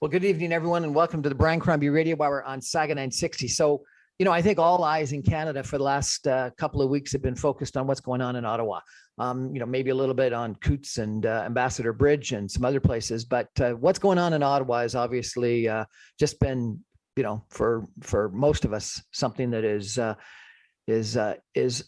Well, good evening, everyone, and welcome to the briancrombie Radio Hour on Saga 960. So, I think all eyes in Canada for the last couple of weeks have been focused on what's going on in Ottawa. Maybe a little bit on Coots and Ambassador Bridge and some other places, but what's going on in Ottawa is obviously just been, for most of us, something that is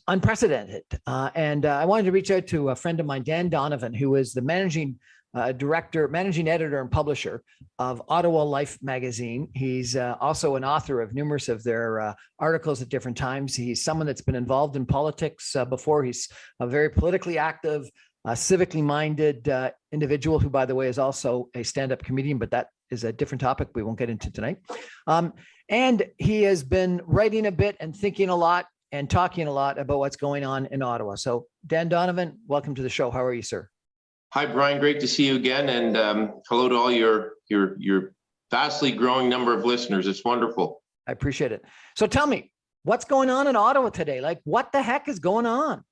unprecedented. And I wanted to reach out to a friend of mine, Dan Donovan, who is the managing editor and publisher of Ottawa Life magazine. He's also an author of numerous of their articles at different times. He's someone that's been involved in politics before. He's a very politically active, civically minded individual who, by the way, is also a stand-up comedian, but that is a different topic we won't get into tonight. And he has been writing a bit and thinking a lot and talking a lot about what's going on in Ottawa. So Dan Donovan, welcome to the show. How are you, sir? Hi, Brian. Great to see you again. And hello to all your vastly growing number of listeners. It's wonderful. I appreciate it. So tell me, what's going on in Ottawa today? Like, what the heck is going on?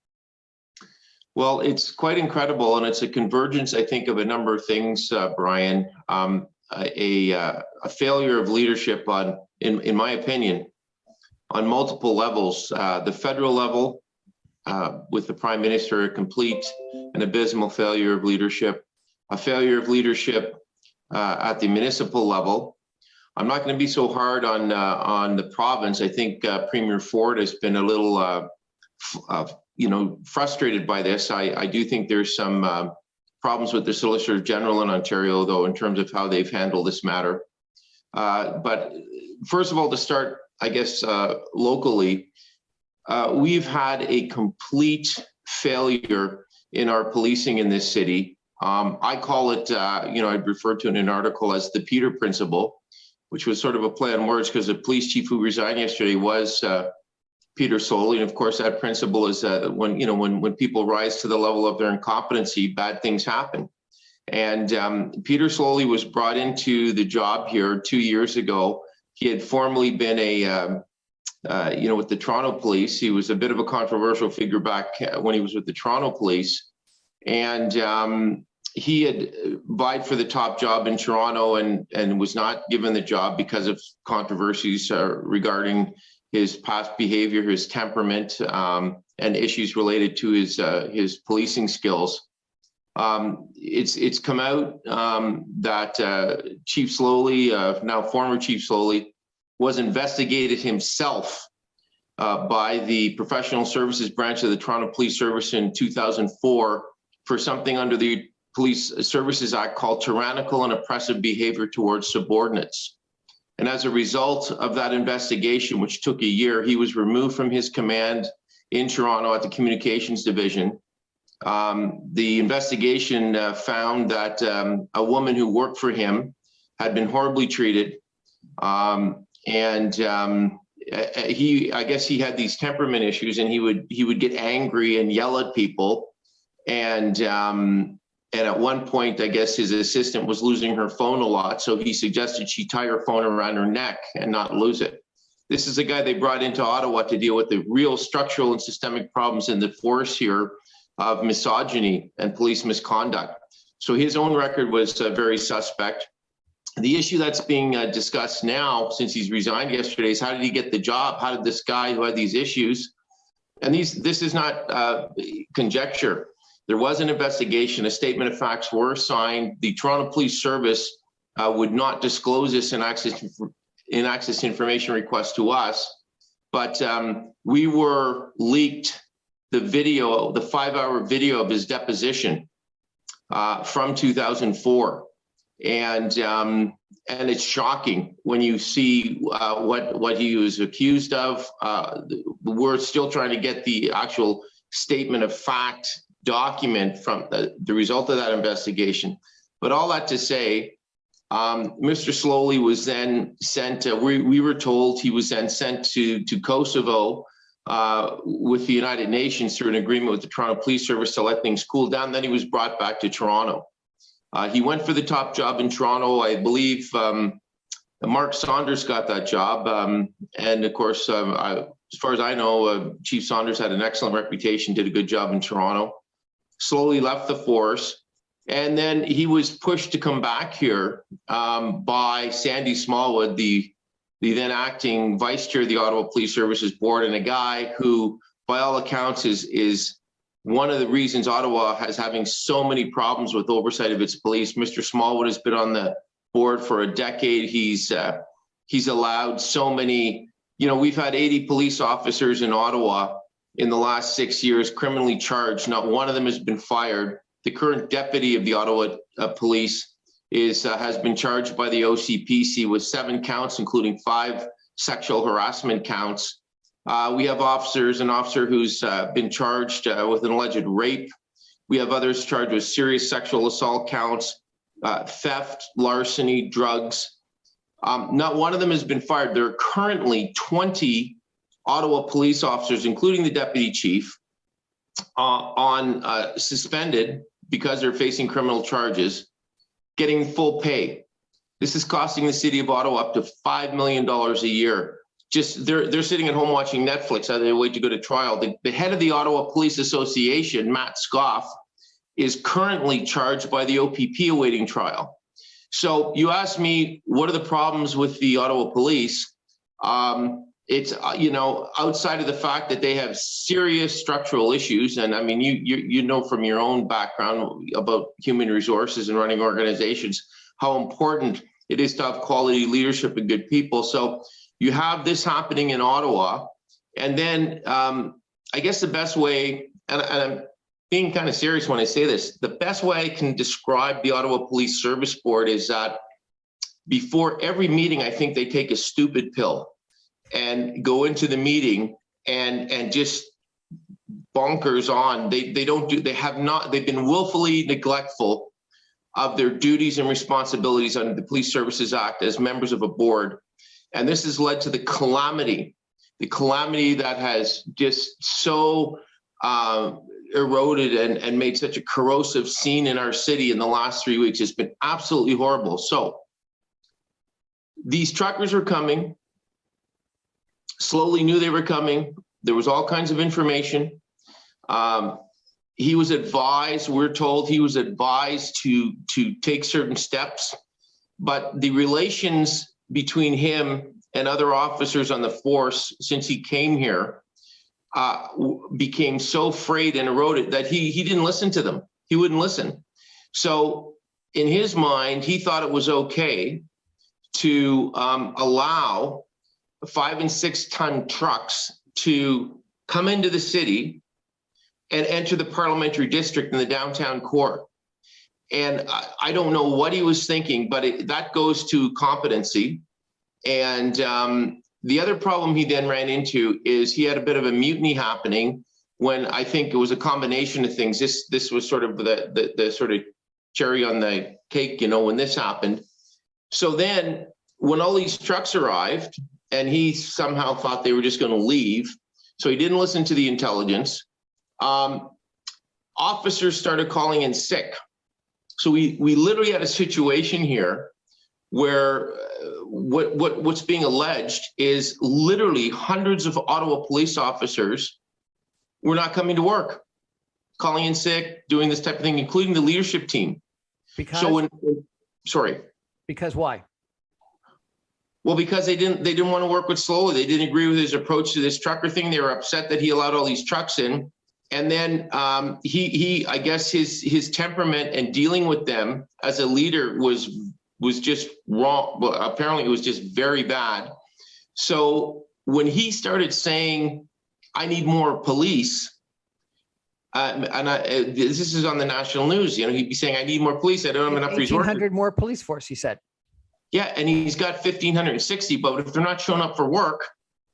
Well, it's quite incredible. And it's a convergence, I think, of a number of things, Brian. A failure of leadership in my opinion, on multiple levels. The federal level, with the Prime Minister, a complete and abysmal failure of leadership, a failure of leadership at the municipal level. I'm not going to be so hard on the province. I think Premier Ford has been a little, frustrated by this. I do think there's some problems with the Solicitor General in Ontario, though, in terms of how they've handled this matter. But first of all, to start, I guess, locally, we've had a complete failure in our policing in this city. I call it, I'd refer to in an article as the Peter Principle, which was sort of a play on words because the police chief who resigned yesterday was Peter Soley. And of course, that principle is when people rise to the level of their incompetency, bad things happen. And Peter Soley was brought into the job here 2 years ago. He had formerly been with the Toronto Police. He was a bit of a controversial figure back when he was with the Toronto Police. And he had vied for the top job in Toronto and was not given the job because of controversies regarding his past behavior, his temperament, and issues related to his policing skills. It's come out that Chief Slowly, now former Chief Slowly, was investigated himself by the Professional Services Branch of the Toronto Police Service in 2004 for something under the Police Services Act called tyrannical and oppressive behavior towards subordinates. And as a result of that investigation, which took a year, he was removed from his command in Toronto at the Communications Division. The investigation found that a woman who worked for him had been horribly treated. I guess he had these temperament issues, and he would get angry and yell at people. And at one point, I guess his assistant was losing her phone a lot, so he suggested she tie her phone around her neck and not lose it. This is a guy they brought into Ottawa to deal with the real structural and systemic problems in the force here of misogyny and police misconduct. So his own record was very suspect. The issue that's being discussed now, since he's resigned yesterday, is how did he get the job? How did this guy who had these issues, and this is not conjecture. There was an investigation, a statement of facts were signed. The Toronto Police Service would not disclose this in access information request to us, but we were leaked the video, the 5-hour video of his deposition from 2004. And it's shocking when you see what he was accused of. We're still trying to get the actual statement of fact document from the result of that investigation. But all that to say, Mr. Slowly was then sent, we were told he was then sent to Kosovo with the United Nations through an agreement with the Toronto Police Service to let things cool down. Then he was brought back to Toronto. He went for the top job in Toronto. I believe Mark Saunders got that job. And of course, as far as I know, Chief Saunders had an excellent reputation, did a good job in Toronto. Slowly left the force. And then he was pushed to come back here by Sandy Smallwood, the then acting vice chair of the Ottawa Police Services Board, and a guy who, by all accounts, is one of the reasons Ottawa is having so many problems with oversight of its police. Mr. Smallwood has been on the board for a decade. He's allowed so many, we've had 80 police officers in Ottawa in the last 6 years criminally charged. Not one of them has been fired. The current deputy of the Ottawa Police has been charged by the OCPC with 7 counts, including 5 sexual harassment counts. We have an officer who's been charged with an alleged rape. We have others charged with serious sexual assault counts, theft, larceny, drugs. Not one of them has been fired. There are currently 20 Ottawa police officers, including the deputy chief, on suspended because they're facing criminal charges, getting full pay. This is costing the city of Ottawa up to $5 million a year. Just they're sitting at home watching Netflix as they wait to go to trial. The head of the Ottawa Police Association, Matt Scoff, is currently charged by the OPP awaiting trial. So you asked me, what are the problems with the Ottawa Police? It's, outside of the fact that they have serious structural issues. And I mean, you know from your own background about human resources and running organizations, how important it is to have quality leadership and good people. So you have this happening in Ottawa. And then I guess the best way, and I'm being kind of serious when I say this, the best way I can describe the Ottawa Police Service Board is that before every meeting, I think they take a stupid pill and go into the meeting and just bonkers on. They've been willfully neglectful of their duties and responsibilities under the Police Services Act as members of a board. And this has led to the calamity that has just so eroded and made such a corrosive scene in our city in the last 3 weeks. It's been absolutely horrible. So these truckers are coming. Slowly knew they were coming. There was all kinds of information. He was advised, we're told he was advised to take certain steps, but the relations between him and other officers on the force since he came here became so frayed and eroded that he didn't listen to them. He wouldn't listen. So in his mind, he thought it was okay to allow 5 and 6 ton trucks to come into the city and enter the parliamentary district in the downtown core. And I don't know what he was thinking, but that goes to competency. And the other problem he then ran into is he had a bit of a mutiny happening when I think it was a combination of things. This was sort of the sort of cherry on the cake, when this happened. So then when all these trucks arrived, and he somehow thought they were just going to leave, so he didn't listen to the intelligence. Officers started calling in sick. So we literally had a situation here where what's being alleged is literally hundreds of Ottawa police officers were not coming to work, calling in sick, doing this type of thing, including the leadership team. Because why? Well, because they didn't want to work with Slowly. They didn't agree with his approach to this trucker thing. They were upset that he allowed all these trucks in. And then he I guess his temperament and dealing with them as a leader was just wrong. Well, apparently it was just very bad. So when he started saying, I need more police, this is on the national news, he'd be saying, I need more police. I don't have enough resources. 1,800 more police force, he said. Yeah, and he's got 1,560, but if they're not showing up for work,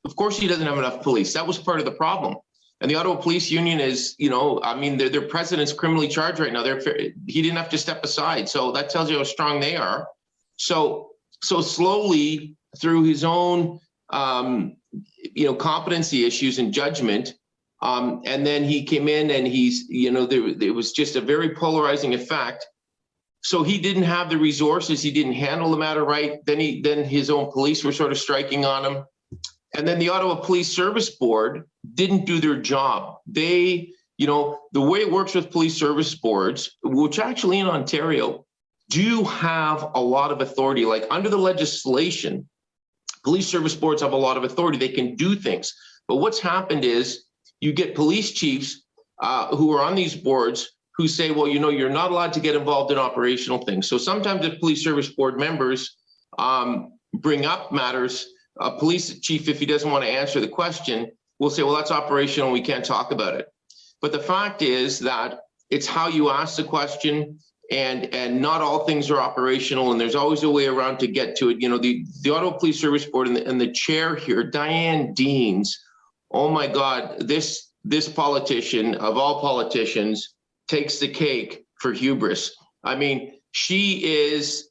of course he doesn't have enough police. That was part of the problem. And the Ottawa Police Union is, their president's criminally charged right now. He didn't have to step aside. So that tells you how strong they are. So slowly through his own, competency issues and judgment, and then he came in and it was just a very polarizing effect. So he didn't have the resources. He didn't handle the matter right. Then his own police were sort of striking on him. And then the Ottawa Police Service Board didn't do their job. They the way it works with police service boards, which actually in Ontario do have a lot of authority, like under the legislation, police service boards have a lot of authority. They can do things. But what's happened is you get police chiefs who are on these boards who say, well, you're not allowed to get involved in operational things. So sometimes if police service board members bring up matters, a police chief, if he doesn't want to answer the question, will say, well, that's operational, we can't talk about it. But the fact is that it's how you ask the question, and not all things are operational, and there's always a way around to get to it. The Ottawa Police Service Board and the chair here, Diane Deans, oh my God, this politician of all politicians takes the cake for hubris. I mean, she is,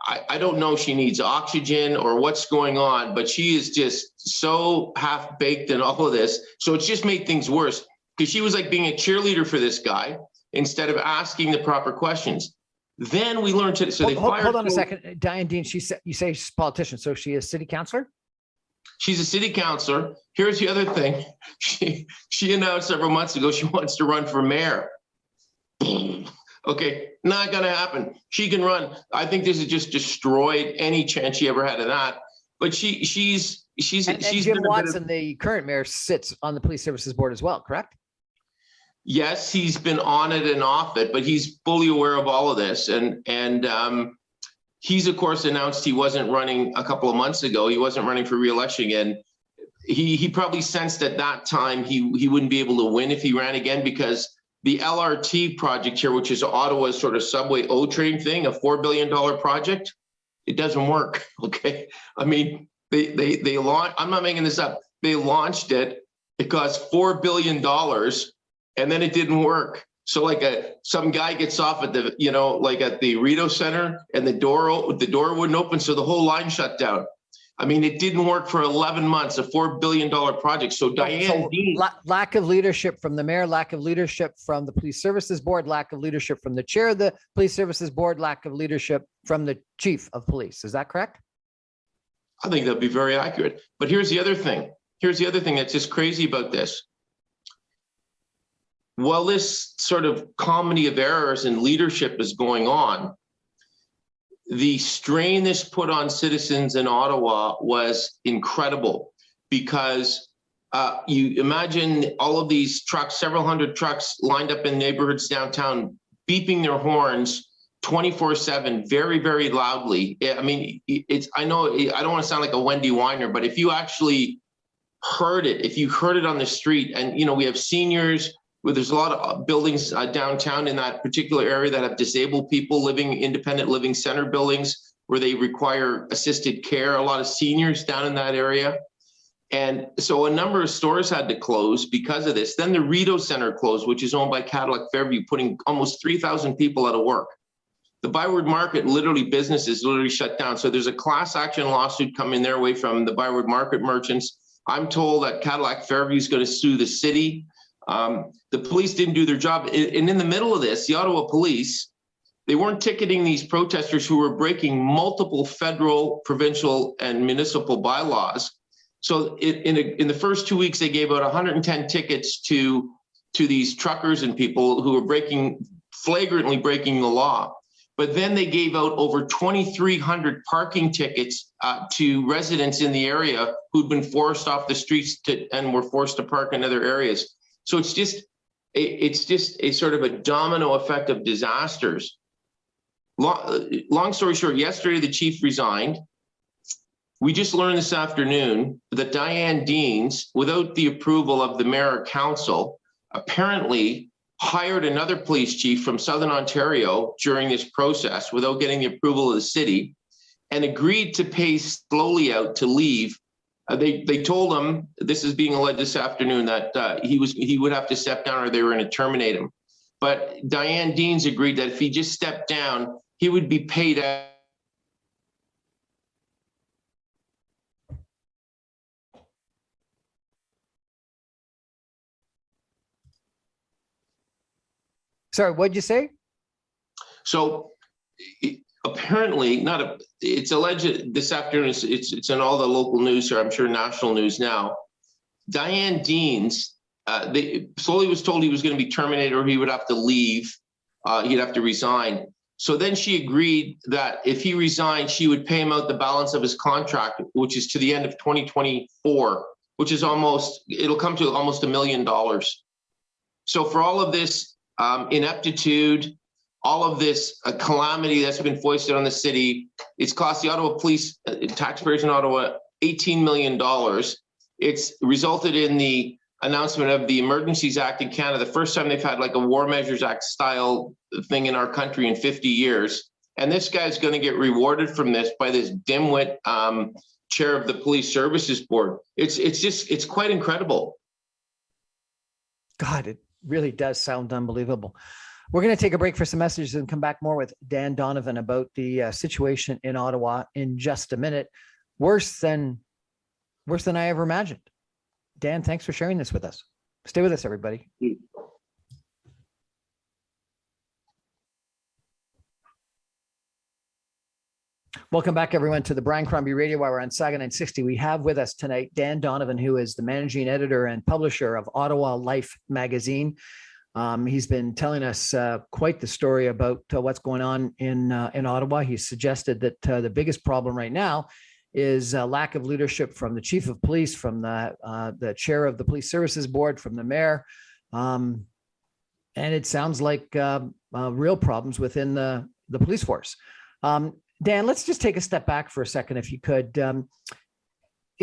I don't know if she needs oxygen or what's going on, but she is just so half-baked in all of this. So it's just made things worse, because she was like being a cheerleader for this guy instead of asking the proper questions. Then we learned to, so they fired. Hold on a second. Diane Dean, you say she's a politician, so she is city councillor? She's a city councillor. Here's the other thing. She announced several months ago she wants to run for mayor. Okay, not gonna happen. She can run. I think this has just destroyed any chance she ever had of that. But she's Jim Watson, the current mayor, sits on the police services board as well, correct? Yes, he's been on it and off it, but he's fully aware of all of this. And he's of course announced he wasn't running a couple of months ago. He wasn't running for re-election again. He probably sensed at that time he wouldn't be able to win if he ran again, because the LRT project here, which is Ottawa's sort of subway O-train thing, a $4 billion project, it doesn't work. Okay, I mean, they launched. I'm not making this up. They launched it. It cost $4 billion, and then it didn't work. So like some guy gets off at the like at the Rideau Center, and the door wouldn't open, so the whole line shut down. I mean, it didn't work for 11 months, a $4 billion project. So Diane Dean. Lack of leadership from the mayor, lack of leadership from the police services board, lack of leadership from the chair of the police services board, lack of leadership from the chief of police. Is that correct? I think that'd be very accurate. But here's the other thing. Here's the other thing that's just crazy about this. While this sort of comedy of errors in leadership is going on, the strain this put on citizens in Ottawa was incredible, because you imagine all of these trucks, several hundred trucks lined up in neighborhoods downtown, beeping their horns 24/7, very, very loudly. I mean, I know I don't want to sound like a Wendy Weiner, but if you actually heard it, if you heard it on the street, and we have seniors, where there's a lot of buildings downtown in that particular area that have disabled people living, independent living center buildings where they require assisted care, a lot of seniors down in that area. And so a number of stores had to close because of this. Then the Rideau Center closed, which is owned by Cadillac Fairview, putting almost 3,000 people out of work. The Byward Market, businesses literally shut down. So there's a class action lawsuit coming their way from the Byward Market merchants. I'm told that Cadillac Fairview is going to sue the city. The police didn't do their job. And in the middle of this, the Ottawa police, they weren't ticketing these protesters who were breaking multiple federal, provincial, and municipal bylaws. So in the first 2 weeks, they gave out 110 tickets to these truckers and people who were flagrantly breaking the law. But then they gave out over 2,300 parking tickets to residents in the area who'd been forced off the streets and were forced to park in other areas. So it's just a sort of a domino effect of disasters. Long story short, yesterday the chief resigned. We just learned this afternoon that Diane Deans, without the approval of the mayor or council, apparently hired another police chief from Southern Ontario during this process without getting the approval of the city, and agreed to pay slowly out to leave. They told him, this is being alleged this afternoon, that he would have to step down or they were going to terminate him. But Diane Deans agreed that if he just stepped down, he would be paid out. Sorry, what'd you say? So apparently, it's alleged this afternoon, it's in all the local news here, I'm sure national news now. Diane Deans slowly was told he was going to be terminated or he would have to leave. He'd have to resign. So then she agreed that if he resigned, she would pay him out the balance of his contract, which is to the end of 2024, which is it'll come to almost $1 million. So for all of this ineptitude, all of this calamity that's been foisted on the city, it's cost the Ottawa police, taxpayers in Ottawa, $18 million. It's resulted in the announcement of the Emergencies Act in Canada, the first time they've had like a War Measures Act style thing in our country in 50 years. And this guy's going to get rewarded from this by this dimwit chair of the Police Services Board. It's quite incredible. God, it really does sound unbelievable. We're going to take a break for some messages and come back more with Dan Donovan about the situation in Ottawa in just a minute. Worse than I ever imagined. Dan, thanks for sharing this with us. Stay with us, everybody. Welcome back, everyone, to the Brian Crombie Radio Hour on Saga 960. We have with us tonight Dan Donovan, who is the managing editor and publisher of Ottawa Life magazine. He's been telling us quite the story about what's going on in Ottawa. He suggested that the biggest problem right now is a lack of leadership from the chief of police, from the chair of the Police Services Board, from the mayor. And it sounds like real problems within the police force. Dan, let's just take a step back for a second, if you could. A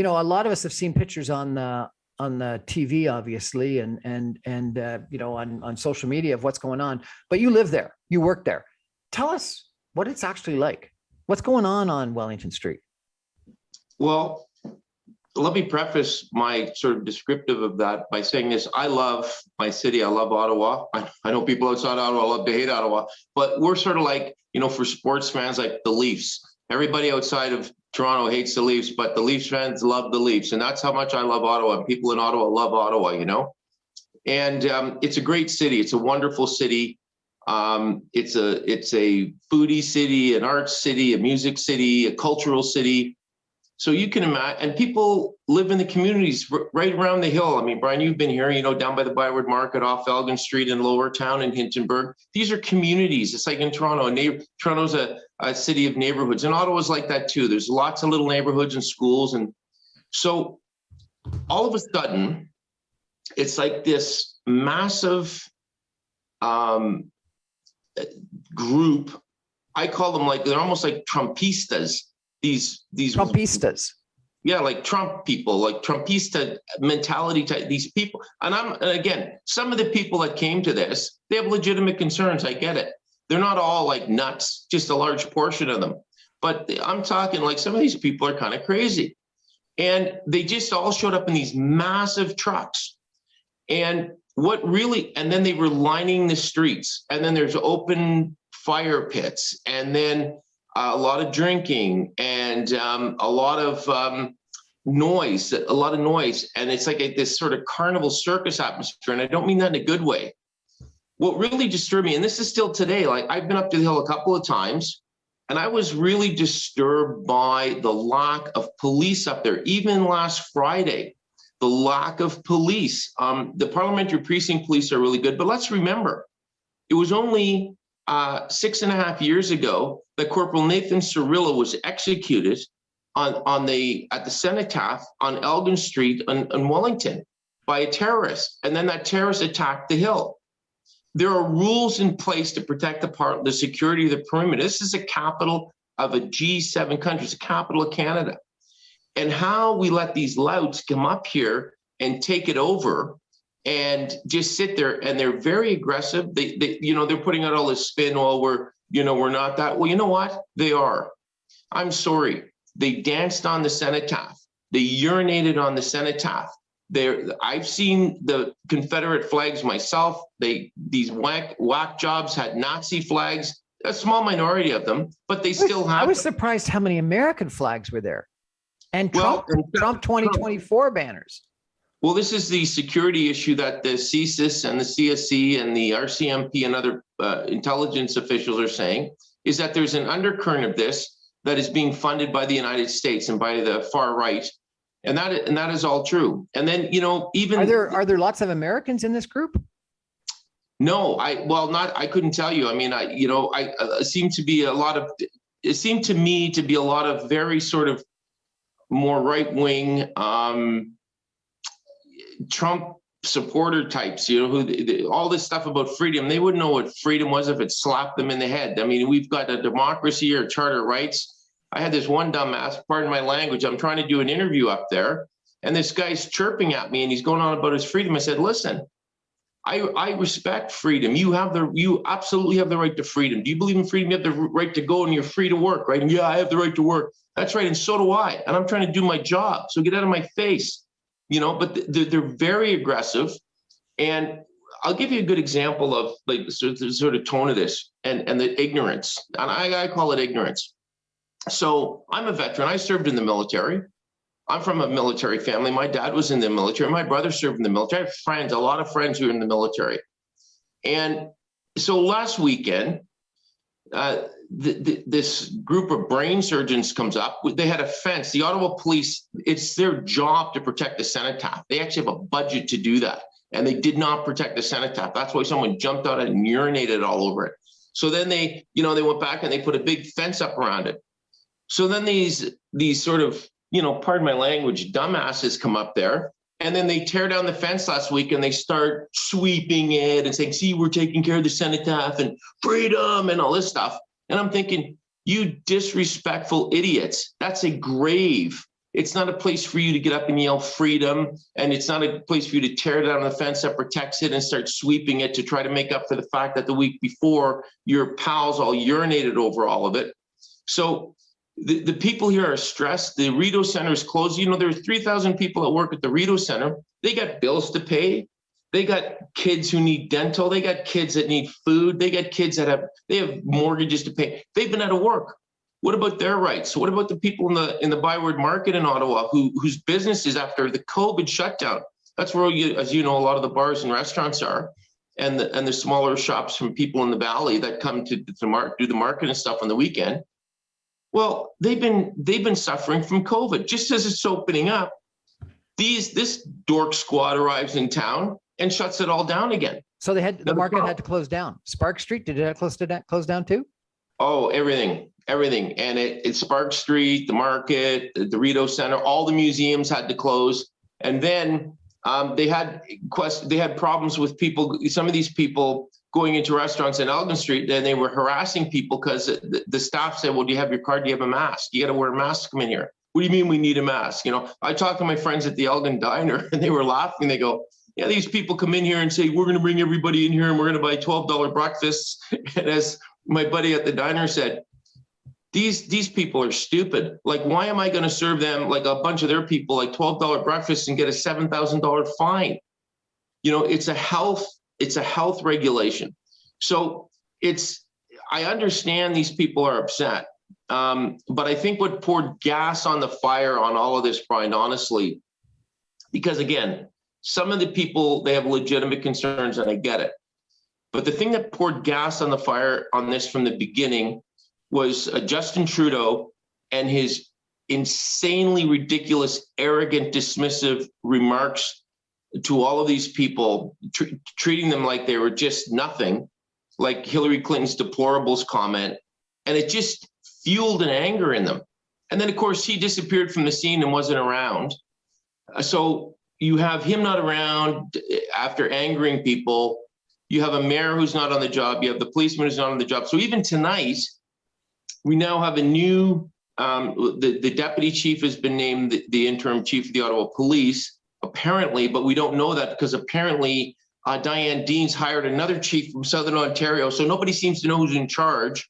lot of us have seen pictures on the TV, obviously, and on social media of what's going on. But you live there, you work there. Tell us what it's actually like. What's going on Wellington Street? Well, let me preface my sort of descriptive of that by saying this. I love my city. I love Ottawa. I know people outside Ottawa love to hate Ottawa, but we're sort of like, for sports fans, like the Leafs. Everybody outside of Toronto hates the Leafs, but the Leafs fans love the Leafs. And that's how much I love Ottawa. And people in Ottawa love Ottawa, And it's a great city. It's a wonderful city. It's a foodie city, an arts city, a music city, a cultural city. So you can imagine, and people live in the communities right around the hill. I mean, Brian, you've been here, down by the Byward Market, off Elgin Street in Lower Town in Hintonburg. These are communities. It's like in Toronto. Toronto's a city of neighborhoods, and Ottawa's like that too. There's lots of little neighborhoods and schools. And so all of a sudden, it's like this massive group. I call them they're almost like Trumpistas. These Trumpistas. Yeah, like Trump people, like Trumpista mentality type, these people. And again, some of the people that came to this, they have legitimate concerns. I get it. They're not all like nuts, just a large portion of them. But I'm talking like some of these people are kind of crazy. And they just all showed up in these massive trucks. And then they were lining the streets. And then there's open fire pits. And then a lot of drinking and a lot of noise. And it's like this sort of carnival circus atmosphere. And I don't mean that in a good way. What really disturbed me, and this is still today, like I've been up to the hill a couple of times, and I was really disturbed by the lack of police up there. Even last Friday, the lack of police. The parliamentary precinct police are really good, but let's remember, it was only 6.5 years ago that Corporal Nathan Cirillo was executed at the cenotaph on Elgin Street in Wellington by a terrorist, and then that terrorist attacked the hill. There are rules in place to protect the security of the perimeter. This is a capital of a G7 country. It's a capital of Canada. And how we let these louts come up here and take it over and just sit there, and they're very aggressive. They're putting out all this spin. Oh, we're not that. Well, you know what? They are. I'm sorry. They danced on the cenotaph. They urinated on the cenotaph. I've seen the Confederate flags myself. These whack jobs had Nazi flags. A small minority of them, but they still have. I was surprised how many American flags were there, and Trump 2024 banners. Well, this is the security issue that the CSIS and the CSC and the RCMP and other intelligence officials are saying, is that there's an undercurrent of this that is being funded by the United States and by the far right. And that is all true. And then, even Are there lots of Americans in this group? No, I couldn't tell you. I mean, it seemed to me to be a lot of very sort of more right-wing Trump supporter types, who all this stuff about freedom, they wouldn't know what freedom was if it slapped them in the head. I mean, we've got a democracy or charter of rights. I had this one dumbass, pardon my language, I'm trying to do an interview up there, and this guy's chirping at me and he's going on about his freedom. I said, listen, I respect freedom. You absolutely have the right to freedom. Do you believe in freedom? You have the right to go and you're free to work, right? And yeah, I have the right to work. That's right. And so do I. And I'm trying to do my job. So get out of my face, but they're very aggressive. And I'll give you a good example of like the sort of tone of this and the ignorance. And I call it ignorance. So I'm a veteran. I served in the military. I'm from a military family. My dad was in the military. My brother served in the military. I have friends, a lot of friends who are in the military. And so last weekend, this group of brain surgeons comes up. They had a fence. The Ottawa police, it's their job to protect the cenotaph. They actually have a budget to do that. And they did not protect the cenotaph. That's why someone jumped out and urinated all over it. So then they went back and they put a big fence up around it. So then these sort of, pardon my language, dumbasses come up there, and then they tear down the fence last week and they start sweeping it and saying, see, we're taking care of the cenotaph and freedom and all this stuff. And I'm thinking, you disrespectful idiots, that's a grave. It's not a place for you to get up and yell freedom. And it's not a place for you to tear down the fence that protects it and start sweeping it to try to make up for the fact that the week before your pals all urinated over all of it. So the people here are stressed. The Rideau Center is closed. There are 3,000 people that work at the Rideau Center. They got bills to pay. They got kids who need dental. They got kids that need food. They got kids that have mortgages to pay. They've been out of work. What about their rights? What about the people in the Byward Market in Ottawa whose businesses after the COVID shutdown? That's where, as you know, a lot of the bars and restaurants are, and the smaller shops from people in the valley that come to do the market and stuff on the weekend. Well, they've been suffering from COVID. Just as it's opening up, this dork squad arrives in town and shuts it all down again. So the market had to close down. Spark Street, did it close down too? Oh, everything. And it's Spark Street, the market, the Rideau Center, all the museums had to close. And then they had problems with people. Some of these people going into restaurants in Elgin Street, and they were harassing people because the staff said, well, do you have your card? Do you have a mask? You got to wear a mask to come in here. What do you mean we need a mask? I talked to my friends at the Elgin Diner and they were laughing. They go, yeah, these people come in here and say, we're going to bring everybody in here and we're going to buy $12 breakfasts. And as my buddy at the diner said, these people are stupid. Like, why am I going to serve them, like a bunch of their people, like $12 breakfast and get a $7,000 fine? It's a health regulation. So I understand these people are upset. But I think what poured gas on the fire on all of this, Brian, honestly, because again, some of the people, they have legitimate concerns and I get it. But the thing that poured gas on the fire on this from the beginning was Justin Trudeau and his insanely ridiculous, arrogant, dismissive remarks to all of these people, treating them like they were just nothing, like Hillary Clinton's deplorables comment. And it just fueled an anger in them. And then, of course, he disappeared from the scene and wasn't around. So you have him not around after angering people. You have a mayor who's not on the job. You have the policeman who's not on the job. So even tonight, we now have a new, the deputy chief has been named the interim chief of the Ottawa Police, apparently, but we don't know that because apparently Diane Dean's hired another chief from Southern Ontario. So nobody seems to know who's in charge.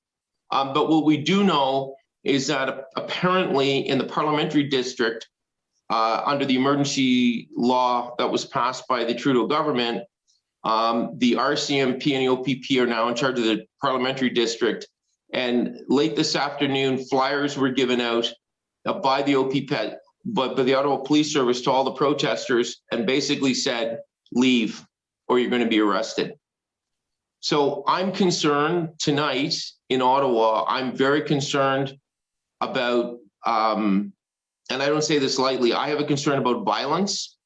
But what we do know is that apparently in the parliamentary district, under the emergency law that was passed by the Trudeau government, the RCMP and the OPP are now in charge of the parliamentary district. And late this afternoon, flyers were given out by the OPP, but by the Ottawa Police Service to all the protesters and basically said, leave or you're going to be arrested. So I'm concerned tonight in Ottawa. I'm very concerned about and I don't say this lightly, I have a concern about violence.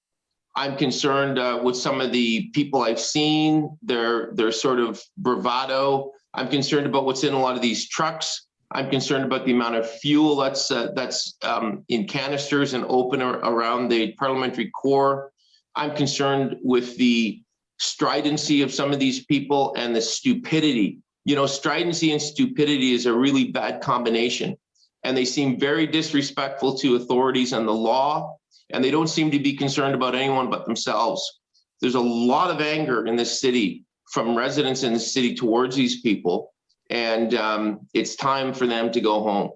I'm concerned with some of the people I've seen, their sort of bravado. I'm concerned about what's in a lot of these trucks. I'm concerned about the amount of fuel that's in canisters and open around the parliamentary core. I'm concerned with the stridency of some of these people and the stupidity. You know, stridency and stupidity is a really bad combination. And they seem very disrespectful to authorities and the law, and they don't seem to be concerned about anyone but themselves. There's a lot of anger in this city from residents in the city towards these people, and it's time for them to go home.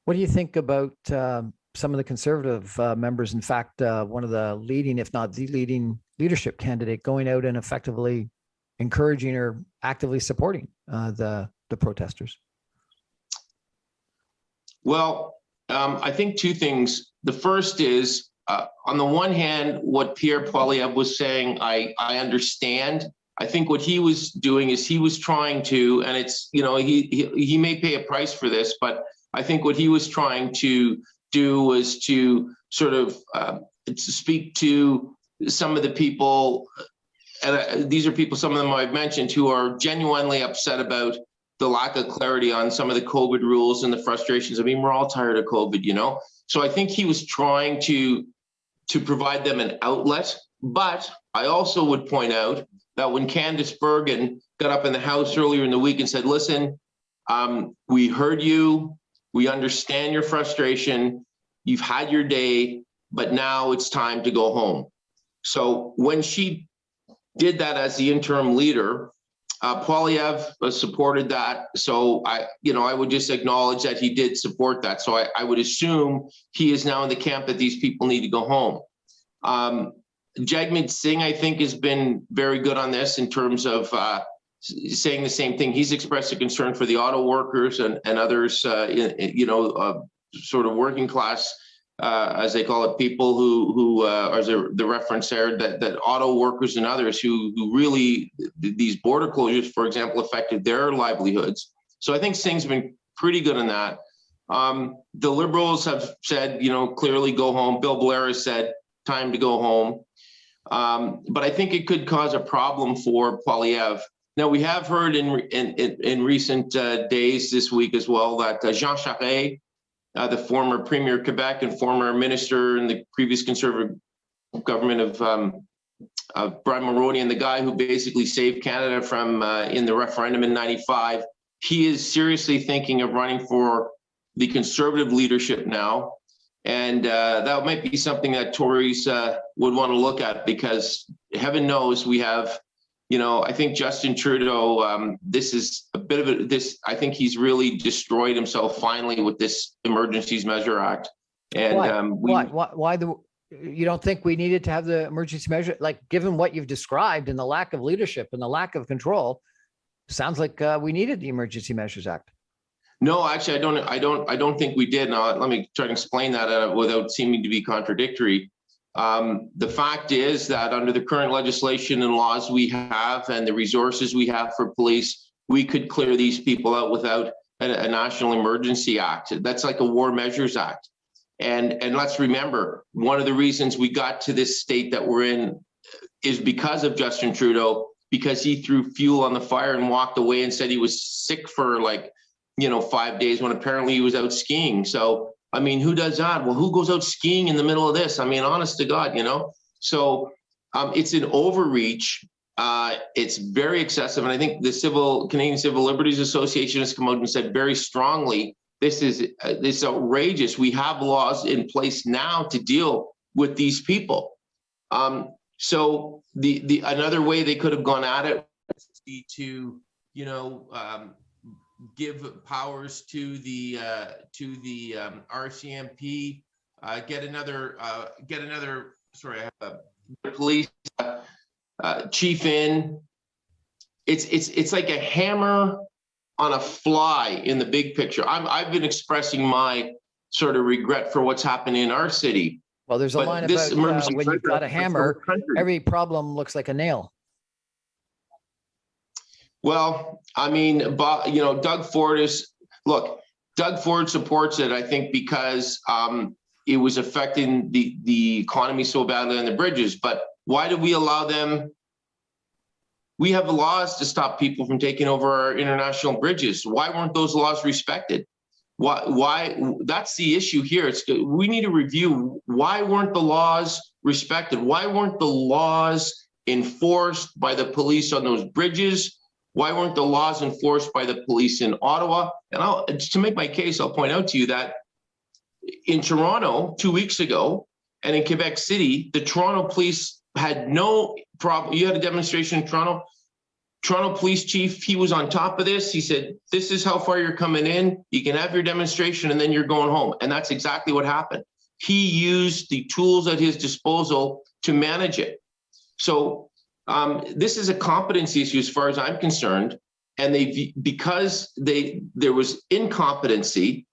What do you think about some of the Conservative members? In fact, one of the leading, if not the leading leadership candidate, going out and effectively encouraging or actively supporting the protesters? Well, I think two things. The first is, on the one hand, what Pierre Poilievre was saying, I understand. I think what he was doing is he was trying to, and it's, you know, he may pay a price for this, but I think what he was trying to do was to sort of to speak to some of the people, and these are people, some of them I've mentioned, who are genuinely upset about the lack of clarity on some of the COVID rules and the frustrations. I mean, we're all tired of COVID, you know? So I think he was trying to provide them an outlet. But I also would point out that when Candice Bergen got up in the House earlier in the week and said, listen, we heard you, we understand your frustration, you've had your day, but now it's time to go home. So when she did that as the interim leader, Poilievre supported that. So I would just acknowledge that he did support that. So I would assume he is now in the camp that these people need to go home. Jagmeet Singh, I think, has been very good on this in terms of saying the same thing. He's expressed a concern for the auto workers and others, sort of working class, as they call it, people who as the reference there, that auto workers and others who really, these border closures, for example, affected their livelihoods. So I think Singh's been pretty good on that. The Liberals have said, clearly go home. Bill Blair has said time to go home. But I think it could cause a problem for Poilievre. Now, we have heard in recent days this week as well that Jean Charest, the former Premier of Quebec and former minister in the previous Conservative government of Brian Mulroney, and the guy who basically saved Canada from in the referendum in '95, he is seriously thinking of running for the Conservative leadership now. And that might be something that Tories would want to look at, because heaven knows we have, I think Justin Trudeau, this is a bit of I think he's really destroyed himself finally with this Emergencies Measure Act. And why you don't think we needed to have the emergency measure? Like, given what you've described and the lack of leadership and the lack of control, sounds like we needed the Emergency Measures Act. No, actually, I don't think we did. Now, let me try to explain that without seeming to be contradictory. The fact is that under the current legislation and laws we have and the resources we have for police, we could clear these people out without a National Emergency Act. That's like a War Measures Act. And let's remember, one of the reasons we got to this state that we're in is because of Justin Trudeau, because he threw fuel on the fire and walked away and said he was sick for 5 days when apparently he was out skiing. So, I mean, who does that? Well, who goes out skiing in the middle of this? I mean, honest to God, So it's an overreach. It's very excessive. And I think the Canadian Civil Liberties Association has come out and said very strongly, this is outrageous. We have laws in place now to deal with these people. So the another way they could have gone at it would be to, give powers to the RCMP, get another police chief in. It's like a hammer on a fly in the big picture. I've been expressing my sort of regret for what's happened in our city. Well, there's a line about when you've got a hammer, every problem looks like a nail. Well, I mean, Doug Ford supports it, I think, because it was affecting the economy so badly on the bridges. But why did we allow them? We have laws to stop people from taking over our international bridges. Why weren't those laws respected? Why? That's the issue here. We need to review why weren't the laws respected? Why weren't the laws enforced by the police on those bridges? Why weren't the laws enforced by the police in Ottawa? And to make my case, I'll point out to you that in Toronto 2 weeks ago and in Quebec City, the Toronto police had no problem. You had a demonstration in Toronto. Toronto police chief, he was on top of this. He said, this is how far you're coming in. You can have your demonstration and then you're going home. And that's exactly what happened. He used the tools at his disposal to manage it. So this is a competency issue as far as I'm concerned. And because there was incompetency,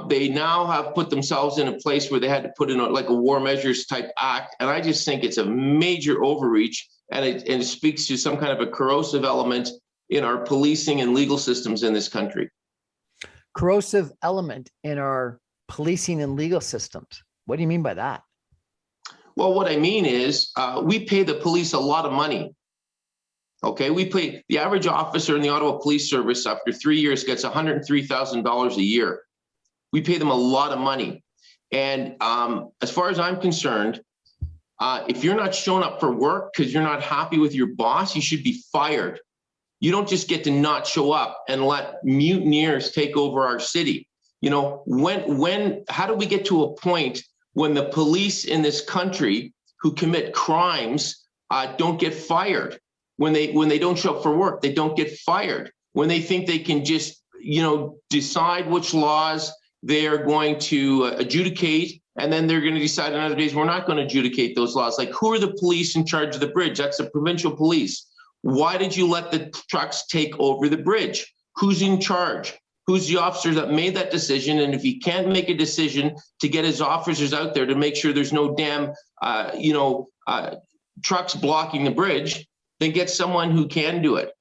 they now have put themselves in a place where they had to put in like a war measures type act. And I just think it's a major overreach, and it speaks to some kind of a corrosive element in our policing and legal systems in this country. Corrosive element in our policing and legal systems. What do you mean by that? Well, what I mean is we pay the police a lot of money. Okay, we pay the average officer in the Ottawa Police Service after 3 years gets $103,000 a year. We pay them a lot of money. And as far as I'm concerned, if you're not showing up for work because you're not happy with your boss, you should be fired. You don't just get to not show up and let mutineers take over our city. You know, how do we get to a point when the police in this country who commit crimes don't get fired? When they don't show up for work, they don't get fired. When they think they can just, decide which laws they're going to adjudicate, and then they're going to decide on other days, we're not going to adjudicate those laws. Like, who are the police in charge of the bridge? That's the provincial police. Why did you let the trucks take over the bridge? Who's in charge? Who's the officer that made that decision? And if he can't make a decision to get his officers out there to make sure there's no damn, trucks blocking the bridge, then get someone who can do it.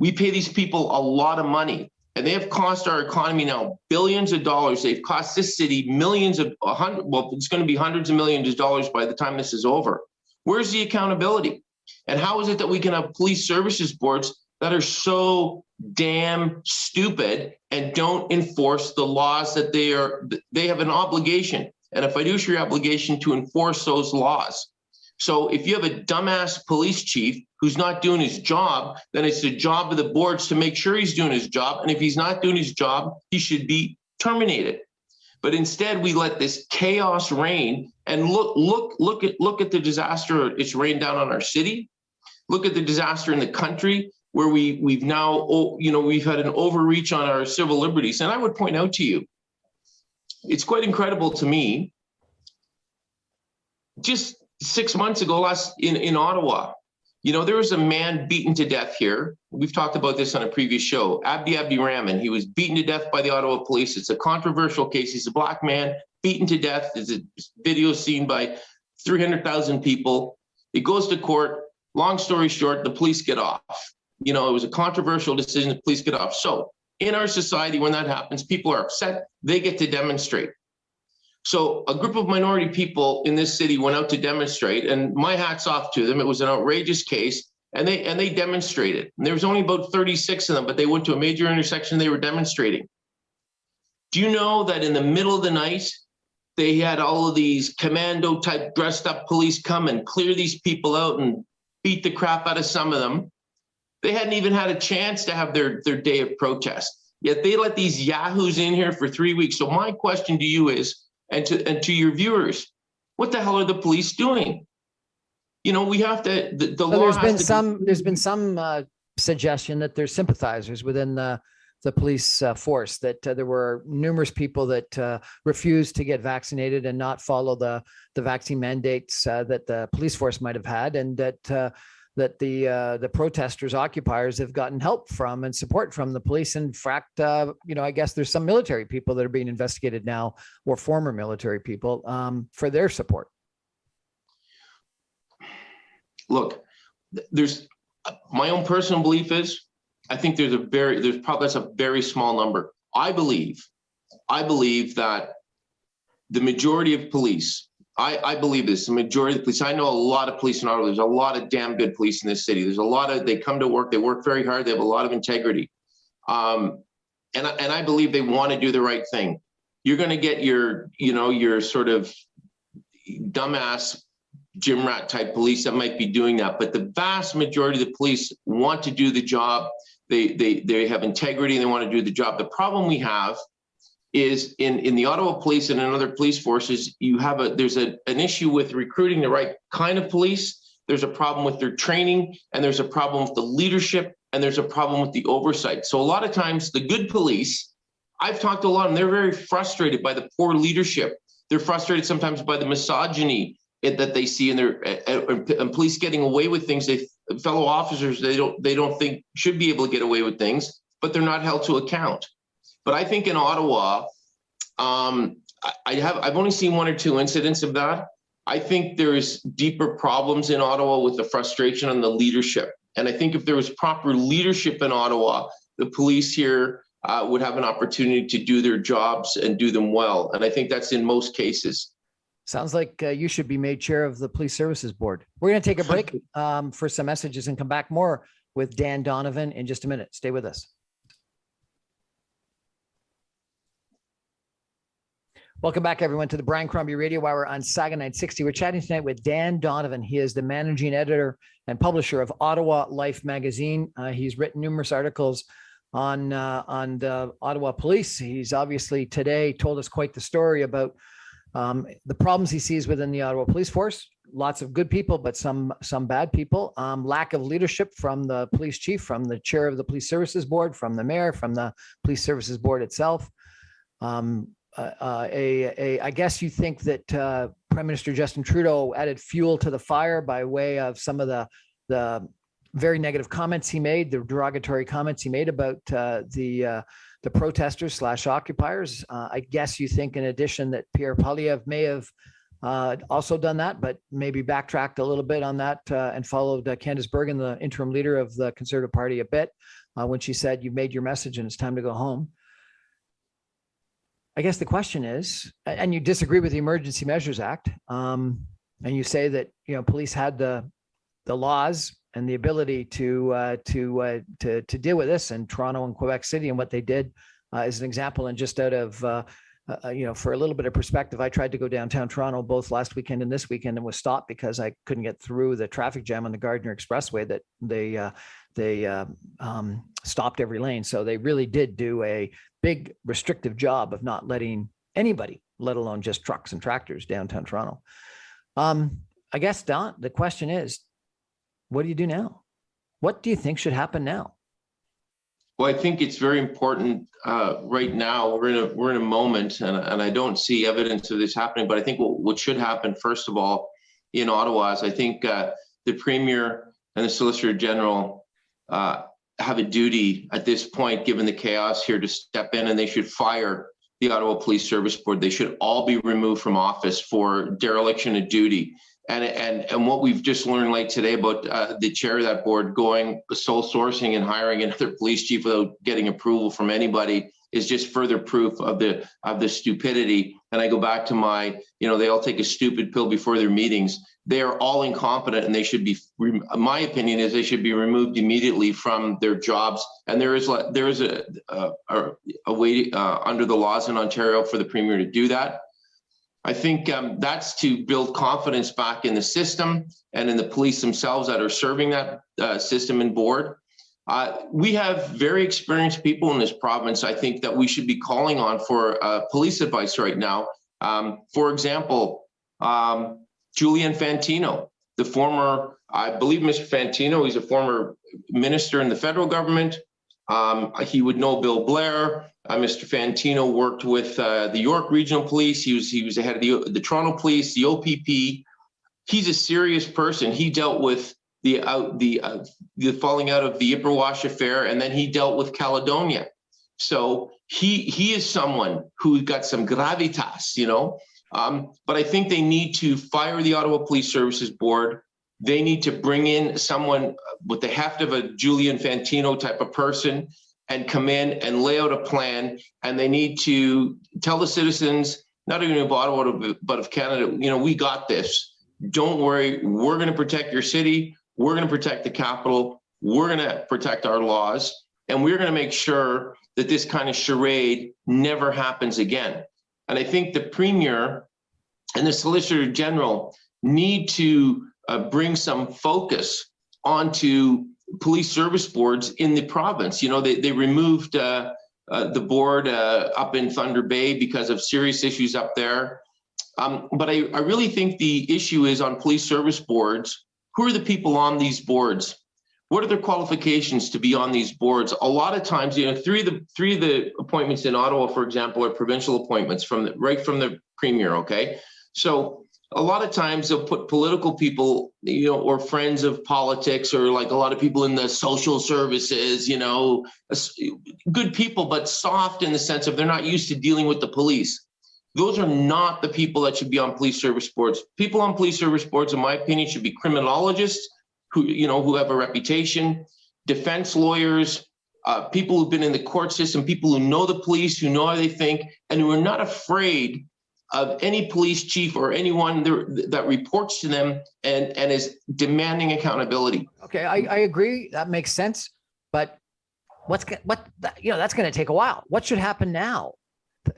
We pay these people a lot of money, and they have cost our economy now billions of dollars. They've cost this city it's going to be hundreds of millions of dollars by the time this is over. Where's the accountability? And how is it that we can have police services boards that are so damn stupid and don't enforce the laws that they have an obligation and a fiduciary obligation to enforce those laws? So if you have a dumbass police chief who's not doing his job, then it's the job of the boards to make sure he's doing his job. And if he's not doing his job, he should be terminated. But instead, we let this chaos reign. And look at the disaster it's rained down on our city. Look at the disaster in the country, where we've now, we've had an overreach on our civil liberties. And I would point out to you, it's quite incredible to me. Just 6 months ago, in Ottawa, there was a man beaten to death here. We've talked about this on a previous show. Abdi Rahman. He was beaten to death by the Ottawa police. It's a controversial case. He's a black man beaten to death. There's a video seen by 300,000 people. It goes to court. Long story short, the police get off. It was a controversial decision. The police get off. So in our society, when that happens, people are upset. They get to demonstrate. So a group of minority people in this city went out to demonstrate, and my hat's off to them. It was an outrageous case, and they demonstrated. And there was only about 36 of them, but they went to a major intersection. They were demonstrating. Do you know that in the middle of the night, they had all of these commando type dressed up police come and clear these people out and beat the crap out of some of them? They hadn't even had a chance to have their day of protest. Yet they let these yahoos in here for 3 weeks. So my question to you is, and to your viewers, what the hell are the police doing? We have to, the law there's been some suggestion that there's sympathizers within the police force, that there were numerous people that refused to get vaccinated and not follow the vaccine mandates that the police force might have had, and that the protesters, occupiers, have gotten help from and support from the police. In fact, I guess there's some military people that are being investigated now, or former military people, for their support. Look, there's my own personal belief is, I think that's a very small number. I believe that the majority of police, I believe this, the majority of the police, I know a lot of police in Ottawa. There's a lot of damn good police in this city. There's a lot of, they come to work, they work very hard, they have a lot of integrity. And I believe they want to do the right thing. You're going to get your, your sort of dumbass gym rat type police that might be doing that. But the vast majority of the police want to do the job. They have integrity and they want to do the job. The problem we have is in the Ottawa police and in other police forces, there's an issue with recruiting the right kind of police. There's a problem with their training, and there's a problem with the leadership, and there's a problem with the oversight. So a lot of times the good police, I've talked to a lot of them, they're very frustrated by the poor leadership. They're frustrated sometimes by the misogyny that they see in their and police getting away with things. Fellow officers, they don't think should be able to get away with things, but they're not held to account. But I think in Ottawa, I've only seen one or two incidents of that. I think there's deeper problems in Ottawa with the frustration on the leadership. And I think if there was proper leadership in Ottawa, the police here would have an opportunity to do their jobs and do them well. And I think that's in most cases. Sounds like you should be made chair of the Police Services Board. We're going to take a break for some messages and come back more with Dan Donovan in just a minute. Stay with us. Welcome back, everyone, to the Brian Crombie Radio Hour on Saga 960. We're chatting tonight with Dan Donovan. He is the managing editor and publisher of Ottawa Life magazine. He's written numerous articles on the Ottawa police. He's obviously today told us quite the story about the problems he sees within the Ottawa police force. Lots of good people, but some bad people. Lack of leadership from the police chief, from the chair of the Police Services Board, from the mayor, from the Police Services Board itself. I guess you think that Prime Minister Justin Trudeau added fuel to the fire by way of some of the very negative comments he made, the derogatory comments he made about the protesters / occupiers. I guess you think in addition that Pierre Poilievre may have also done that, but maybe backtracked a little bit on that and followed Candace Bergen, the interim leader of the Conservative Party, a bit when she said, "You've made your message and it's time to go home." I guess the question is, and you disagree with the Emergency Measures Act, and you say that police had the laws and the ability to deal with this, and Toronto and Quebec City and what they did is an example. And just out of for a little bit of perspective, I tried to go downtown Toronto both last weekend and this weekend and was stopped because I couldn't get through the traffic jam on the Gardiner Expressway that they stopped every lane. So they really did do a big restrictive job of not letting anybody, let alone just trucks and tractors, downtown Toronto. I guess, Don, the question is, what do you do now? What do you think should happen now? Well, I think it's very important right now. We're in a moment, and I don't see evidence of this happening. But I think what should happen, first of all, in Ottawa, is I think the Premier and the Solicitor General have a duty at this point, given the chaos here, to step in, and they should fire the Ottawa Police Service Board. They should all be removed from office for dereliction of duty. And what we've just learned late today about the chair of that board going sole sourcing and hiring another police chief without getting approval from anybody is just further proof of the stupidity. And I go back to my, they all take a stupid pill before their meetings. They are all incompetent, and they should be, my opinion is they should be removed immediately from their jobs. And there is a way under the laws in Ontario for the Premier to do that. I think that's to build confidence back in the system and in the police themselves that are serving that system and board. We have very experienced people in this province, I think, that we should be calling on for police advice right now. For example, Julian Fantino, the former, I believe Mr. Fantino, he's a former minister in the federal government. He would know Bill Blair. Mr. Fantino worked with the York Regional Police. He was the head of the Toronto Police, the OPP. He's a serious person. He dealt with the falling out of the Ipperwash affair, and then he dealt with Caledonia. So he is someone who got some gravitas, But I think they need to fire the Ottawa Police Services Board. They need to bring in someone with the heft of a Julian Fantino type of person and come in and lay out a plan. And they need to tell the citizens not only of Ottawa, but of Canada, we got this. Don't worry. We're going to protect your city. We're going to protect the capital. We're going to protect our laws. And we're going to make sure that this kind of charade never happens again. And I think the Premier and the Solicitor General need to bring some focus onto police service boards in the province. They removed the board up in Thunder Bay because of serious issues up there. But I really think the issue is on police service boards. Who are the people on these boards? What are their qualifications to be on these boards? A lot of times, three of the appointments in Ottawa, for example, are provincial appointments right from the Premier. Okay, so a lot of times they'll put political people, or friends of politics, or like a lot of people in the social services, good people, but soft in the sense of they're not used to dealing with the police. Those are not the people that should be on police service boards. People on police service boards, in my opinion, should be criminologists who have a reputation, defense lawyers, people who've been in the court system, people who know the police, who know how they think, and who are not afraid of any police chief or anyone that reports to them and is demanding accountability. Okay, I agree. That makes sense. But that's going to take a while. What should happen now?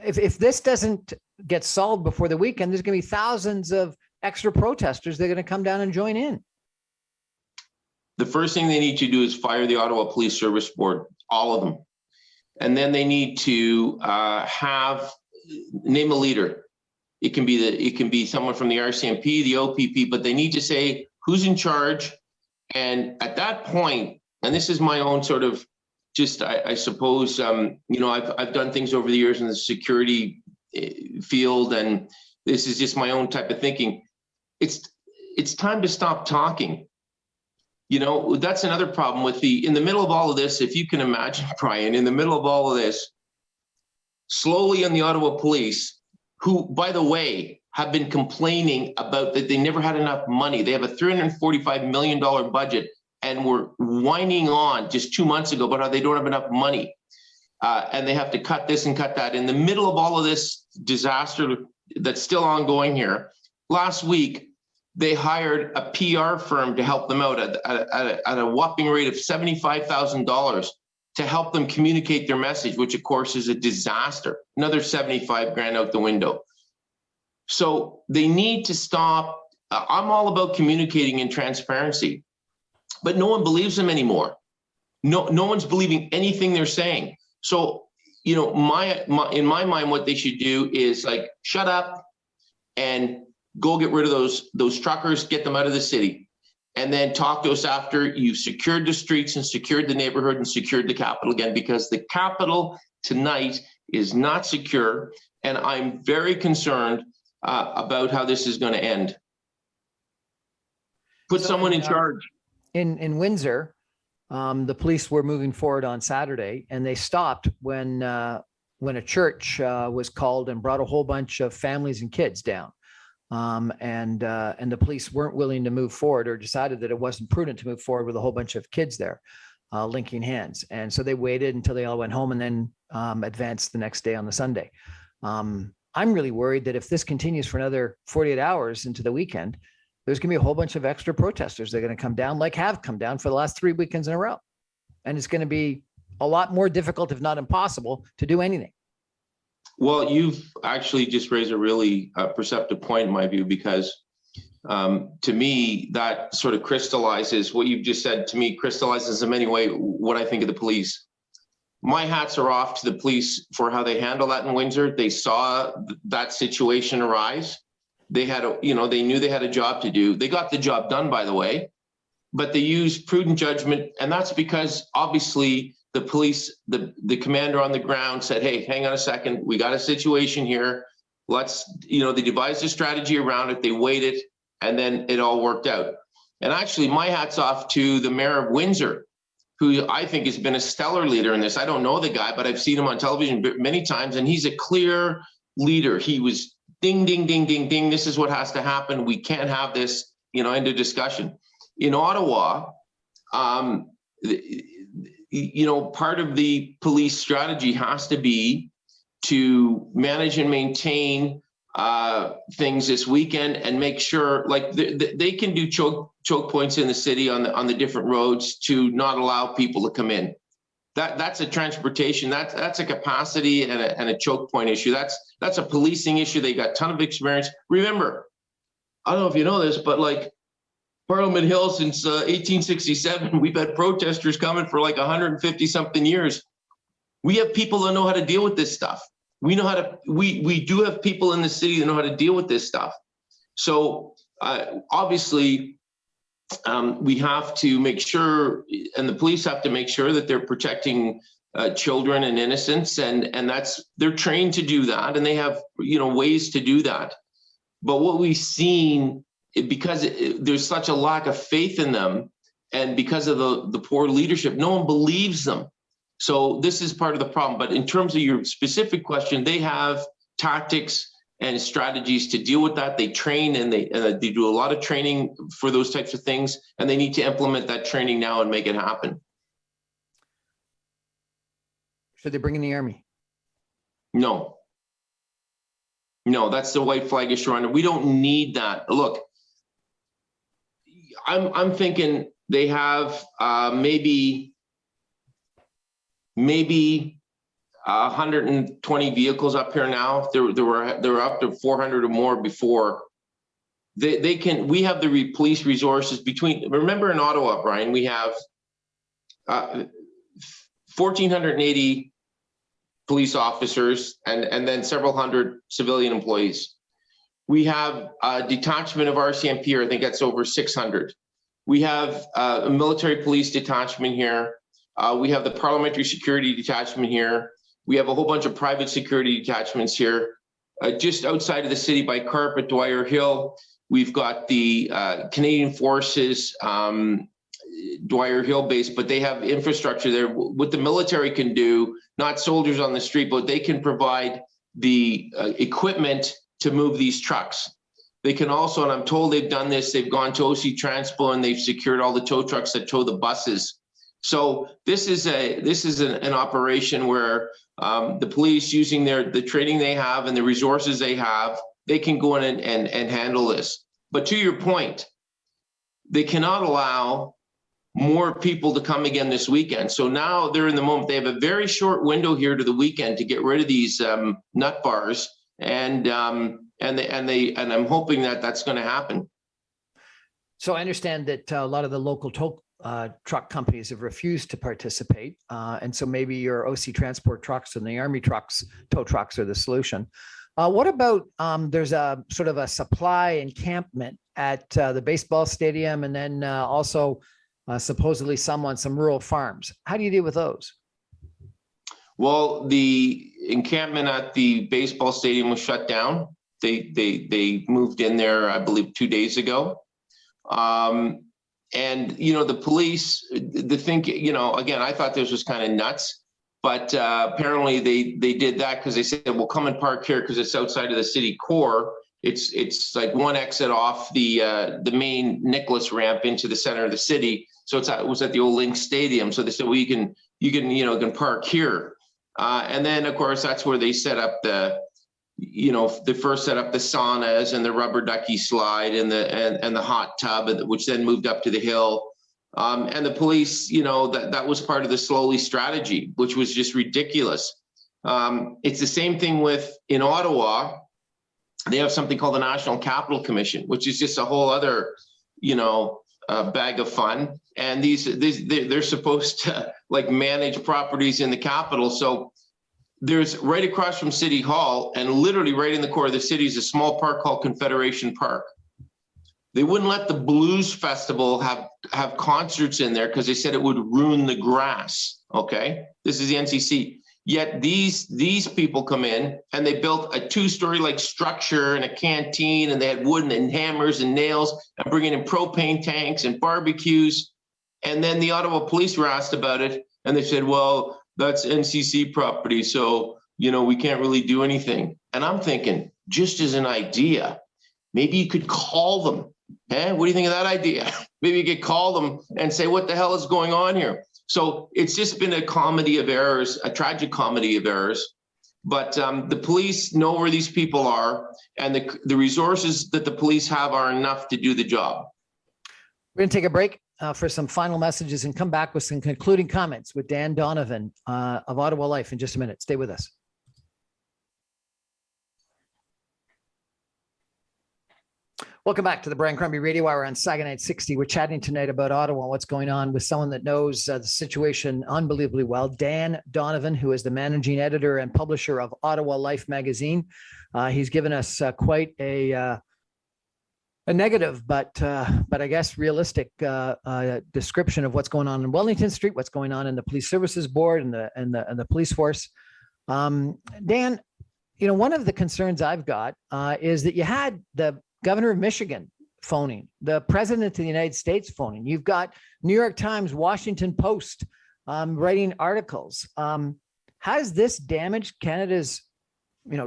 If this doesn't get solved before the weekend, there's going to be thousands of extra protesters. They're going to come down and join in. The first thing they need to do is fire the Ottawa Police Service Board, all of them. And then they need to name a leader. It can be someone from the RCMP, the OPP, but they need to say who's in charge. And at that point, and this is my own sort of I suppose, I've done things over the years in the security field, and this is just my own type of thinking. It's time to stop talking. That's another problem with in the middle of all of this, if you can imagine, Brian, in the middle of all of this, slowly on the Ottawa police, who, by the way, have been complaining about that they never had enough money. They have a $345 million budget, and were whining on just 2 months ago about how they don't have enough money. And they have to cut this and cut that. In the middle of all of this disaster that's still ongoing here, last week, they hired a PR firm to help them out at a whopping rate of $75,000 to help them communicate their message, which of course is a disaster. Another 75 grand out the window. So they need to stop. I'm all about communicating and transparency, but no one believes them anymore. No one's believing anything they're saying. So, in my mind, what they should do is like shut up and go get rid of those truckers, get them out of the city, and then talk to us after you've secured the streets and secured the neighborhood and secured the capital again, because the capital tonight is not secure. And I'm very concerned about how this is going to end. Put someone in charge. In Windsor, the police were moving forward on Saturday, and they stopped when a church was called and brought a whole bunch of families and kids down. And the police weren't willing to move forward, or decided that it wasn't prudent to move forward with a whole bunch of kids there linking hands. And so they waited until they all went home and then advanced the next day on the Sunday. I'm really worried that if this continues for another 48 hours into the weekend, there's going to be a whole bunch of extra protesters. They're going to come down, like have come down for the last 3 weekends in a row. And it's going to be a lot more difficult, if not impossible, to do anything. Well, you've actually just raised a really perceptive point in my view, because to me, that sort of crystallizes what you've just said to me, crystallizes in many ways what I think of the police. My hats are off to the police for how they handle that in Windsor. They saw that situation arise. They had, they knew they had a job to do. They got the job done, by the way, but they used prudent judgment. And that's because obviously the police, the commander on the ground said, hey, hang on a second. We got a situation here. Let's, they devised a strategy around it. They waited, and then it all worked out. And actually, my hat's off to the mayor of Windsor, who I think has been a stellar leader in this. I don't know the guy, but I've seen him on television many times, and he's a clear leader. He was ding, ding, ding, ding, ding. This is what has to happen. We can't have this, into discussion. In Ottawa, part of the police strategy has to be to manage and maintain things this weekend and make sure, like they can do choke points in the city on the different roads to not allow people to come in. That's a transportation, that's a capacity and a choke point issue. That's a policing issue. They got a ton of experience. Remember, I don't know if you know this, but like Parliament Hill since 1867, we've had protesters coming for like 150 something years. We have people that know how to deal with this stuff. We know how to, we do have people in the city that know how to deal with this stuff. So obviously we have to make sure, and the police have to make sure that they're protecting children and innocents, and they're trained to do that, and they have ways to do that. But what we've seen, because there's such a lack of faith in them, and because of the poor leadership, no one believes them. So this is part of the problem. But in terms of your specific question, they have tactics and strategies to deal with that. They train and they do a lot of training for those types of things, and they need to implement that training now and make it happen. Should they bring in the army? No, that's the white flag issue. We don't need that. Look, I'm thinking they have maybe 120 vehicles up here now. There were up to 400 or more before. We have the police resources remember in Ottawa, Brian, we have 1,480 police officers and then several hundred civilian employees. We have a detachment of RCMP here. I think that's over 600. We have a military police detachment here. We have the parliamentary security detachment here. We have a whole bunch of private security detachments here. Just outside of the city by Carp at Dwyer Hill, we've got the Canadian Forces Dwyer Hill base, but they have infrastructure there. What the military can do, not soldiers on the street, but they can provide the equipment to move these trucks. They can also, and I'm told they've done this, they've gone to OC Transpo and they've secured all the tow trucks that tow the buses. So this is an operation where the police, using the training they have and the resources they have, they can go in and handle this. But to your point, they cannot allow more people to come again this weekend. So now they're in the moment. They have a very short window here to the weekend to get rid of these nut bars, and I'm hoping that that's going to happen. So I understand that a lot of the local tow truck companies have refused to participate. And so maybe your OC Transport trucks and the Army trucks, tow trucks are the solution. What about there's a sort of a supply encampment at the baseball stadium, and then also supposedly some on some rural farms. How do you deal with those? Well, the encampment at the baseball stadium was shut down. They moved in there, I believe, 2 days ago. And, the police, again, I thought this was kind of nuts, but apparently they did that because they said, well, come and park here because it's outside of the city core. It's like one exit off the main Nicholas ramp into the center of the city. So it was at the old Lynx Stadium. So they said, well, you can park here. And then, of course, that's where they set up they first set up the saunas and the rubber ducky slide and the hot tub, which then moved up to the hill. And the police, that was part of the slowly strategy, which was just ridiculous. It's the same thing in Ottawa. They have something called the National Capital Commission, which is just a whole other, bag of fun. And they're supposed to manage properties in the capital. So there's right across from City Hall and literally right in the core of the city is a small park called Confederation Park. They wouldn't let the Blues Festival have concerts in there because they said it would ruin the grass. Okay, this is the NCC. Yet these people come in and they built a 2-story structure and a canteen, and they had wood and hammers and nails and bringing in propane tanks and barbecues. And then the Ottawa police were asked about it, and they said, well, that's NCC property, so we can't really do anything. And I'm thinking, just as an idea, maybe you could call them. What do you think of that idea? Maybe you could call them and say, what the hell is going on here? So it's just been a comedy of errors, a tragic comedy of errors. But the police know where these people are, and the resources that the police have are enough to do the job. We're going to take a break for some final messages and come back with some concluding comments with Dan Donovan of Ottawa Life in just a minute. Stay with us. Welcome back to the Brian Crombie Radio Hour on Saga Night 60. We're chatting tonight about Ottawa and what's going on with someone that knows the situation unbelievably well, Dan Donovan, who is the managing editor and publisher of Ottawa Life magazine. He's given us quite a negative, but I guess realistic description of what's going on in Wellington Street, what's going on in the Police Services Board and the police force. Dan, one of the concerns I've got is that you had the Governor of Michigan phoning, the President of the United States phoning. You've got New York Times, Washington Post writing articles. Has this damaged Canada's,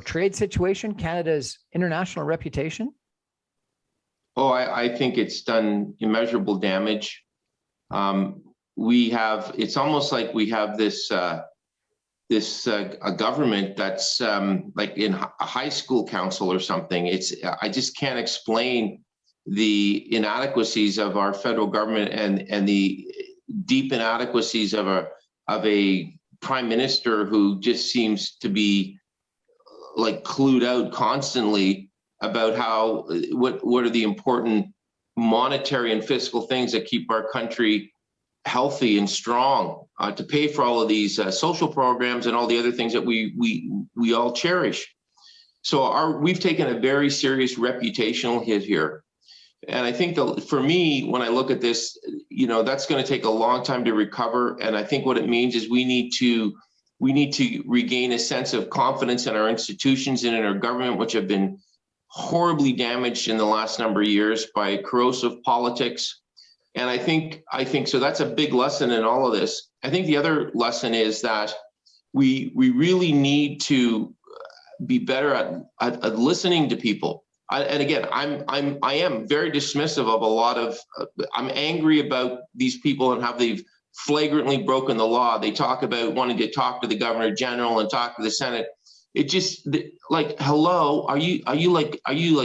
trade situation, Canada's international reputation? Oh, I think it's done immeasurable damage. It's almost like we have this a government that's like in a high school council or something. I just can't explain the inadequacies of our federal government and the deep inadequacies of a prime minister who just seems to be like clued out constantly about what are the important monetary and fiscal things that keep our country healthy and strong, to pay for all of these social programs and all the other things that we all cherish. So we've taken a very serious reputational hit here. And I think for me, when I look at this, that's going to take a long time to recover. And I think what it means is we need to regain a sense of confidence in our institutions and in our government, which have been horribly damaged in the last number of years by corrosive politics. And I think so that's a big lesson in all of this. I think the other lesson is that we really need to be better at listening to people. I am very dismissive of a lot of, I'm angry about these people and how they've flagrantly broken the law. They talk about wanting to talk to the Governor General and talk to the Senate. It just like, hello, are you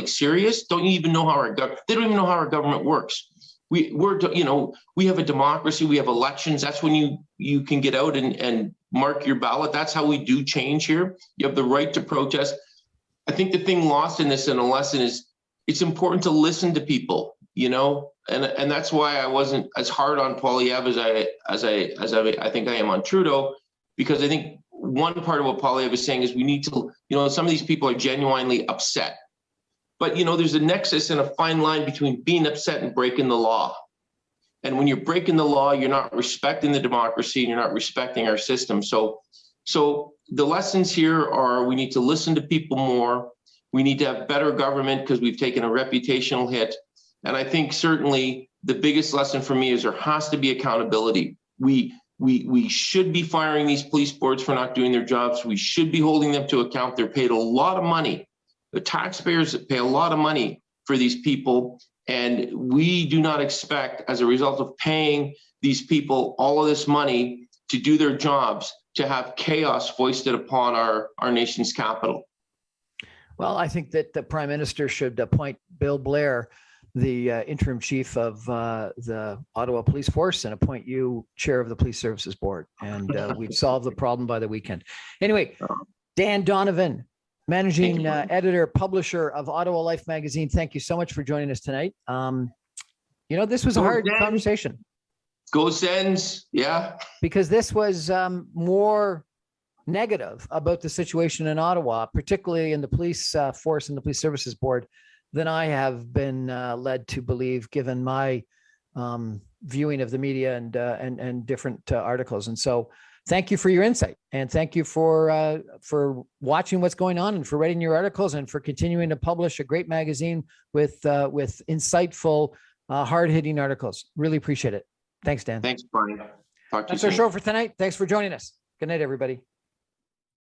serious? Don't you even know how they don't even know how our government works. We have a democracy, we have elections. That's when you can get out and mark your ballot. That's how we do change here. You have the right to protest. I think the thing lost in this and a lesson is it's important to listen to people, and that's why I wasn't as hard on Poilievre as I think I am on Trudeau, because I think one part of what Poilievre is saying is we need to, some of these people are genuinely upset. But, there's a nexus and a fine line between being upset and breaking the law. And when you're breaking the law, you're not respecting the democracy and you're not respecting our system. So the lessons here are we need to listen to people more. We need to have better government because we've taken a reputational hit. And I think certainly the biggest lesson for me is there has to be accountability. We should be firing these police boards for not doing their jobs. We should be holding them to account. They're paid a lot of money. The taxpayers pay a lot of money for these people, and we do not expect, as a result of paying these people all of this money to do their jobs, to have chaos foisted upon our nation's capital. Well, I think that the Prime Minister should appoint Bill Blair, the interim chief of the Ottawa Police Force, and appoint you chair of the Police Services Board, and we'd solve the problem by the weekend. Anyway, Dan Donovan, managing editor, publisher of Ottawa Life magazine. Thank you so much for joining us tonight. This was a hard conversation. Go Sens, yeah. Because this was more negative about the situation in Ottawa, particularly in the police force and the Police Services Board, than I have been led to believe, given my viewing of the media and different articles. And so thank you for your insight, and thank you for watching what's going on and for writing your articles and for continuing to publish a great magazine with insightful, hard-hitting articles. Really appreciate it. Thanks, Dan. Thanks, Brian. Talk to you soon. That's our show for tonight. Thanks for joining us. Good night, everybody.